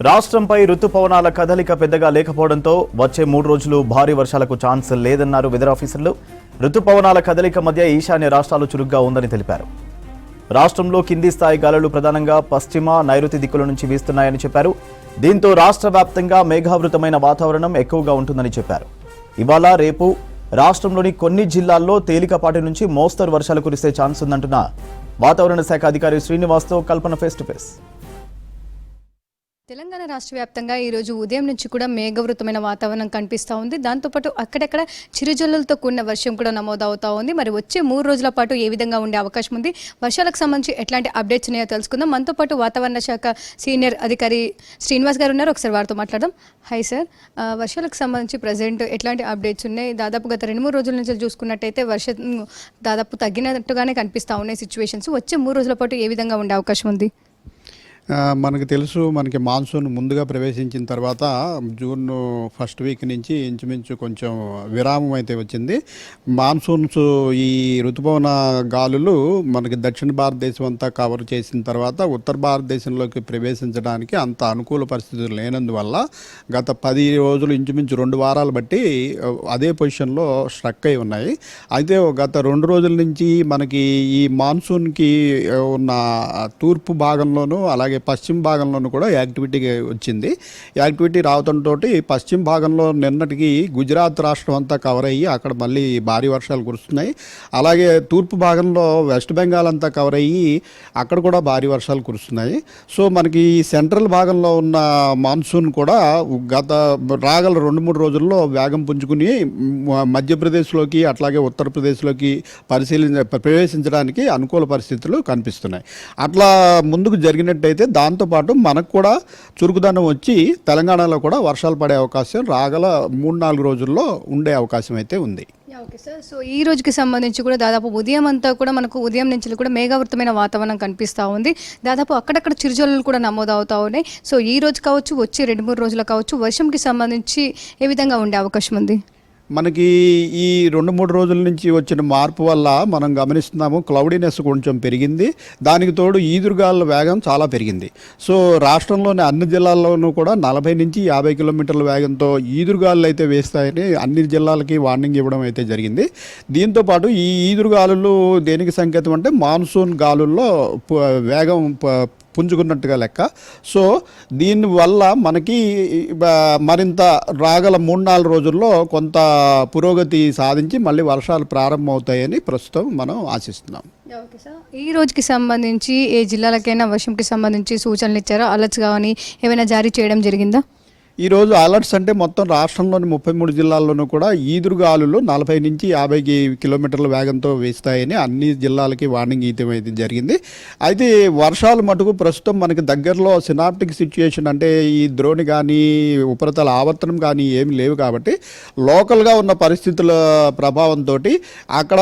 రాష్ట్రంపై రుతుపవనాల కదలిక పెద్దగా లేకపోవడంతో వచ్చే 3 రోజులు భారీ వర్షాలకు ఛాన్స్ లేదన్నారు వెదర్ ఆఫీసర్లు. రుతుపవనాల కదలిక మధ్య ఈశాన్య రాష్ట్రాలు చురుగ్గా ఉందని తెలిపారు. రాష్ట్రంలో కింది స్థాయి గాలులు ప్రధానంగా పశ్చిమ, నైరుతి దిక్కుల నుంచి వీస్తున్నాయని చెప్పారు. దీంతో రాష్ట్ర వ్యాప్తంగా మేఘావృతమైన వాతావరణం ఎక్కువగా ఉంటుందని చెప్పారు. ఇవాళ, రేపు రాష్ట్రంలోని కొన్ని జిల్లాల్లో తేలికపాటి నుంచి మోస్తరు వర్షాలు కురిసే ఛాన్స్ ఉందంటున్న వాతావరణ శాఖ అధికారి శ్రీనివాస్తో కల్పన ఫేస్ టు ఫేస్. తెలంగాణ రాష్ట్ర వ్యాప్తంగా ఈరోజు ఉదయం నుంచి కూడా మేఘవృతమైన వాతావరణం కనిపిస్తూ ఉంది. దాంతోపాటు అక్కడక్కడ చిరుజల్లులతో కూడిన వర్షం కూడా నమోదవుతూ ఉంది. మరి వచ్చే 3 రోజుల పాటు ఏ విధంగా ఉండే అవకాశం ఉంది, వర్షాలకు సంబంధించి ఎట్లాంటి అప్డేట్స్ ఉన్నాయో తెలుసుకుందాం. మనతో పాటు వాతావరణ శాఖ సీనియర్ అధికారి శ్రీనివాస్ గారు ఉన్నారు. ఒకసారి వారితో మాట్లాడదాం. హాయ్ సార్, వర్షాలకు సంబంధించి ప్రజెంట్ ఎట్లాంటి అప్డేట్స్ ఉన్నాయి? దాదాపు గత 2-3 రోజుల నుంచి చూసుకున్నట్టయితే వర్షం దాదాపు తగ్గినట్టుగానే కనిపిస్తూ ఉన్నాయి సిచ్యువేషన్స్. వచ్చే 3 రోజుల పాటు ఏ విధంగా ఉండే అవకాశం ఉంది? మనకు తెలుసు, మనకి మాన్సూన్ ముందుగా ప్రవేశించిన తర్వాత జూన్ ఫస్ట్ వీక్ నుంచి ఇంచుమించు కొంచెం విరామం అయితే వచ్చింది. మాన్సూన్స్ ఈ ఋతుపవన గాలులు మనకి దక్షిణ భారతదేశం అంతా కవర్ చేసిన తర్వాత ఉత్తర భారతదేశంలోకి ప్రవేశించడానికి అంత అనుకూల పరిస్థితులు లేనందువల్ల గత 10 రోజులు ఇంచుమించు 2 వారాలు బట్టి అదే పొజిషన్లో స్ట్రక్ అయి ఉన్నాయి. అయితే గత 2 రోజుల నుంచి మనకి ఈ మాన్సూన్కి ఉన్న తూర్పు భాగంలోనూ అలాగే పశ్చిమ భాగంలోనూ కూడా యాక్టివిటీ వచ్చింది. యాక్టివిటీ రావడంతో పశ్చిమ భాగంలో నిన్నటికి గుజరాత్ రాష్ట్రం అంతా కవర్ అయ్యి అక్కడ మళ్ళీ భారీ వర్షాలు కురుస్తున్నాయి. అలాగే తూర్పు భాగంలో వెస్ట్ బెంగాల్ అంతా కవర్ అయ్యి అక్కడ కూడా భారీ వర్షాలు కురుస్తున్నాయి. సో మనకి సెంట్రల్ భాగంలో ఉన్న మాన్సూన్ కూడా గత రాగల 2-3 రోజుల్లో వేగం పుంజుకుని మధ్యప్రదేశ్లోకి అట్లాగే ఉత్తరప్రదేశ్లోకి ప్రవేశించడానికి అనుకూల పరిస్థితులు కనిపిస్తున్నాయి. అట్లా ముందుకు జరిగినట్టయితే దాంతోపాటు మనకు కూడా చురుకుదనం వచ్చి తెలంగాణలో కూడా వర్షాలు పడే అవకాశం రాగల 3-4 రోజుల్లో ఉండే అవకాశం అయితే ఉంది. ఓకే సార్, సో ఈ రోజుకి సంబంధించి కూడా దాదాపు ఉదయం అంతా కూడా మనకు ఉదయం నుంచి కూడా మేఘావృతమైన వాతావరణం కనిపిస్తూ ఉంది. దాదాపు అక్కడక్కడ చిరుజల్లులు కూడా నమోదవుతూ ఉన్నాయి. సో ఈ రోజు కావచ్చు, వచ్చే 2-3 రోజులు కావచ్చు, వర్షంకి సంబంధించి ఏ విధంగా ఉండే అవకాశం ఉంది? మనకి ఈ 2-3 రోజుల నుంచి వచ్చిన మార్పు వల్ల మనం గమనిస్తున్నాము, క్లౌడీనెస్ కొంచెం పెరిగింది. దానికి తోడు ఈదురుగాలుల వేగం చాలా పెరిగింది. సో రాష్ట్రంలోని అన్ని జిల్లాల్లోనూ కూడా 40 నుంచి 50 కిలోమీటర్ల వేగంతో ఈదురుగాలులు అయితే వేస్తాయని అన్ని జిల్లాలకి వార్నింగ్ ఇవ్వడం అయితే జరిగింది. దీంతోపాటు ఈ ఈదురుగాలులు దేనికి సంకేతం అంటే మాన్సూన్ గాలుల్లో వేగం పుంజుకున్నట్టుగా లెక్క. సో దీనివల్ల మనకి మరింత రాగల 3-4 రోజుల్లో కొంత పురోగతి సాధించి మళ్ళీ వర్షాలు ప్రారంభమవుతాయని ప్రస్తుతం మనం ఆశిస్తున్నాం. ఓకే సార్, ఈ రోజుకి సంబంధించి ఏ జిల్లాలకైనా వర్షంకి సంబంధించి సూచనలు ఇచ్చారో, అలర్ట్స్ కానీ ఏమైనా జారీ చేయడం జరిగిందా? ఈరోజు అలర్ట్స్ అంటే మొత్తం రాష్ట్రంలోని 33 జిల్లాల్లోనూ కూడా ఈదురుగాలులు 40 నుంచి 50 కిలోమీటర్ల వేగంతో వేస్తాయని అన్ని జిల్లాలకి వార్నింగ్ ఇవ్వడం అయితే జరిగింది. అయితే వర్షాలు మటుకు ప్రస్తుతం మనకి దగ్గరలో సినాప్టిక్ సిచ్యుయేషన్ అంటే ఈ ద్రోణి కానీ ఉపరితల ఆవర్తనం కానీ ఏమి లేవు కాబట్టి లోకల్గా ఉన్న పరిస్థితుల ప్రభావంతో అక్కడ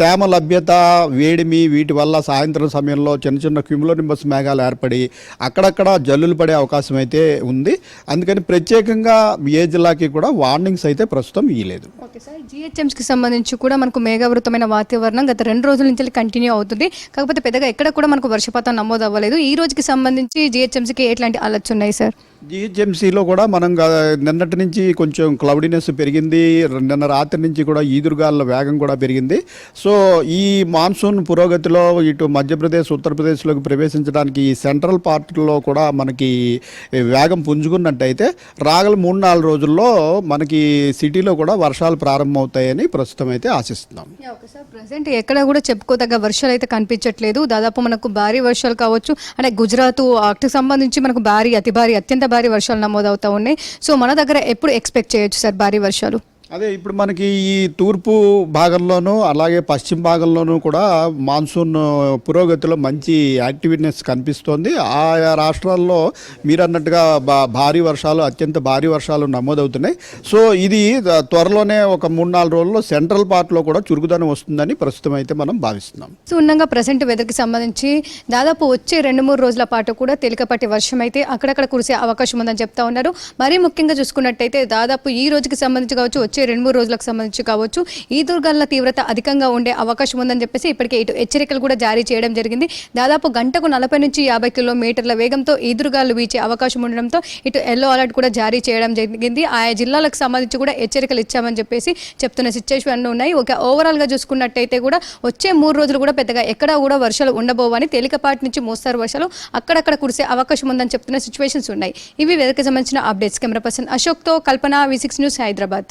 తేమ లభ్యత, వేడిమి వీటి వల్ల సాయంత్రం సమయంలో చిన్న చిన్న క్యూములోనింబస్ మేఘాలు ఏర్పడి అక్కడక్కడ జల్లులు పడే అవకాశం అయితే ఉంది. అందుకని ప్రత్యేకంగా ఏ జిల్లాకి కూడా వార్నింగ్స్ అయితే ప్రస్తుతం ఇవ్వలేదు. ఓకే సార్, జిహెచ్ఎంసీకి సంబంధించి కూడా మనకు మేఘావృతమైన వాతావరణం గత 2 రోజుల నుంచి కంటిన్యూ అవుతుంది. కాకపోతే పెద్దగా ఎక్కడ కూడా మనకు వర్షపాతం నమోదు అవ్వలేదు. ఈ రోజుకి సంబంధించి జిహెచ్ఎంసీకి ఎట్లాంటి అలర్ట్స్ ఉన్నాయి సార్? జిహెచ్ఎంసీలో కూడా మనం నిన్నటి నుంచి కొంచెం క్లౌడీనెస్ పెరిగింది. నిన్న రాత్రి నుంచి కూడా ఈదురుగాలుల వేగం కూడా పెరిగింది. సో ఈ మాన్సూన్ పురోగతిలో ఇటు మధ్యప్రదేశ్, ఉత్తరప్రదేశ్లోకి ప్రవేశించడానికి ఈ సెంట్రల్ పార్ట్లో కూడా మనకి వేగం పుంజుకున్నట్టయితే రాగల 3-4 రోజుల్లో మనకి సిటీలో కూడా వర్షాలు ప్రారంభమవుతాయని ప్రస్తుతం అయితే ఆశిస్తున్నాం. ఓకే సార్, ప్రజెంట్ ఎక్కడ కూడా చెప్పుకోదగ్గ వర్షాలు అయితే కనిపించట్లేదు. దాదాపు మనకు భారీ వర్షాలు కావచ్చు, అంటే గుజరాత్ వాటికి సంబంధించి మనకు భారీ, అతి భారీ, అత్యంత భారీ వర్షాలు నమోదవుతూ ఉన్నాయి. సో మన దగ్గర ఎప్పుడు ఎక్స్పెక్ట్ చేయొచ్చు సార్ భారీ వర్షాలు? అదే ఇప్పుడు మనకి ఈ తూర్పు భాగంలోనూ అలాగే పశ్చిమ భాగంలోనూ కూడా మాన్సూన్ పురోగతిలో మంచి యాక్టివ్నెస్ కనిపిస్తోంది. ఆయా రాష్ట్రాల్లో మీరు అన్నట్టుగా భారీ వర్షాలు, అత్యంత భారీ వర్షాలు నమోదవుతున్నాయి. సో ఇది త్వరలోనే ఒక 3-4 రోజుల్లో సెంట్రల్ పార్ట్లో కూడా చురుకుదనం వస్తుందని ప్రస్తుతం అయితే మనం భావిస్తున్నాం. సో ఉన్నంగా ప్రజెంట్ వెదర్కి సంబంధించి దాదాపు వచ్చే 2-3 రోజుల పాటు కూడా తేలికపాటి వర్షం అయితే అక్కడక్కడ కురిసే అవకాశం ఉందని చెప్తా ఉన్నారు. మరీ ముఖ్యంగా చూసుకున్నట్టయితే దాదాపు ఈ రోజుకి సంబంధించి కావచ్చు, వచ్చే 2-3 రోజులకు సంబంధించి కావచ్చు ఈదురుగాలుల తీవ్రత అధికంగా ఉండే అవకాశం ఉందని చెప్పేసి ఇప్పటికే ఇటు హెచ్చరికలు కూడా జారీ చేయడం జరిగింది. దాదాపు గంటకు 40 నుంచి 50 కిలోమీటర్ల వేగంతో ఈదురుగాలు వీచే అవకాశం ఉండడంతో ఇటు ఎల్లో అలర్ట్ కూడా జారీ చేయడం జరిగింది. ఆయా జిల్లాలకు సంబంధించి కూడా హెచ్చరికలు ఇచ్చామని చెప్పేసి చెప్తున్న సిచ్యువేషన్లు ఉన్నాయి. ఒక ఓవరాల్గా చూసుకున్నట్టయితే కూడా వచ్చే 3 రోజులు కూడా పెద్దగా ఎక్కడా కూడా వర్షాలు ఉండబోవని, తేలికపాటి నుంచి మోస్తారు వర్షాలు అక్కడక్కడ కురిసే అవకాశం ఉందని చెప్తున్న సిచ్యువేషన్స్ ఉన్నాయి. ఇవి వెదర్కి సంబంధించిన అప్డేట్స్. కెమెరా పర్సన్ అశోక్తో కల్పన, V6 న్యూస్, హైదరాబాద్.